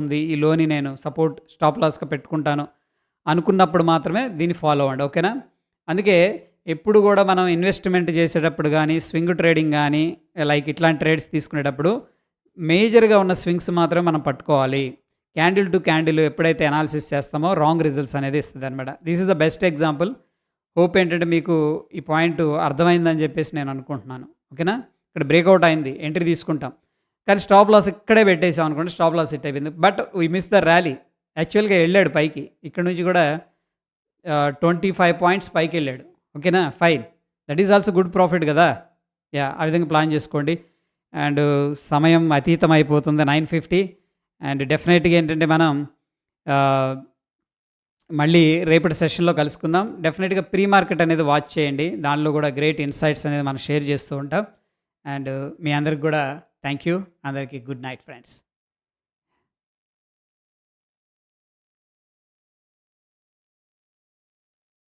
ఉంది, ఈ లోని నేను సపోర్ట్ స్టాప్ లాస్గా పెట్టుకుంటాను అనుకున్నప్పుడు మాత్రమే దీన్ని ఫాలో అవ్వండి. ఓకేనా? అందుకే ఎప్పుడు కూడా మనం ఇన్వెస్ట్మెంట్ చేసేటప్పుడు కానీ, స్వింగ్ ట్రేడింగ్ కానీ, లైక్ ఇట్లాంటి ట్రేడ్స్ తీసుకునేటప్పుడు మేజర్గా ఉన్న స్వింగ్స్ మాత్రమే మనం పట్టుకోవాలి. క్యాండిల్ టు క్యాండిల్ ఎప్పుడైతే అనాలిసిస్ చేస్తామో రాంగ్ రిజల్ట్స్ అనేది ఇస్తుంది అనమాట. This is the best example. Hope ఏంటంటే మీకు ఈ పాయింట్ అర్థమైందని చెప్పేసి నేను అనుకుంటున్నాను. ఓకేనా? ఇక్కడ బ్రేక్అవుట్ అయింది, ఎంట్రీ తీసుకుంటాం, కానీ స్టాప్ లాస్ ఇక్కడే పెట్టేసాం అనుకోండి, స్టాప్ లాస్ హిట్ అయిపోయింది. But we miss the rally. యాక్చువల్గా వెళ్ళాడు పైకి, ఇక్కడ నుంచి కూడా 25 పాయింట్స్ పైకి వెళ్ళాడు. ఓకేనా? Fine, that is also good profit కదా. యా, ఆ విధంగా ప్లాన్ చేసుకోండి. అండ్ సమయం అతీతం అయిపోతుంది, 9:50. అండ్ డెఫినెట్గా ఏంటంటే మనం మళ్ళీ రేపటి సెషన్లో కలుసుకుందాం. డెఫినెట్గా ప్రీ మార్కెట్ అనేది వాచ్ చేయండి, దానిలో కూడా గ్రేట్ ఇన్సైట్స్ అనేది మనం షేర్ చేస్తూ ఉంటాం. అండ్ మీ అందరికి కూడా థ్యాంక్ యూ. అందరికీ గుడ్ నైట్ ఫ్రెండ్స్.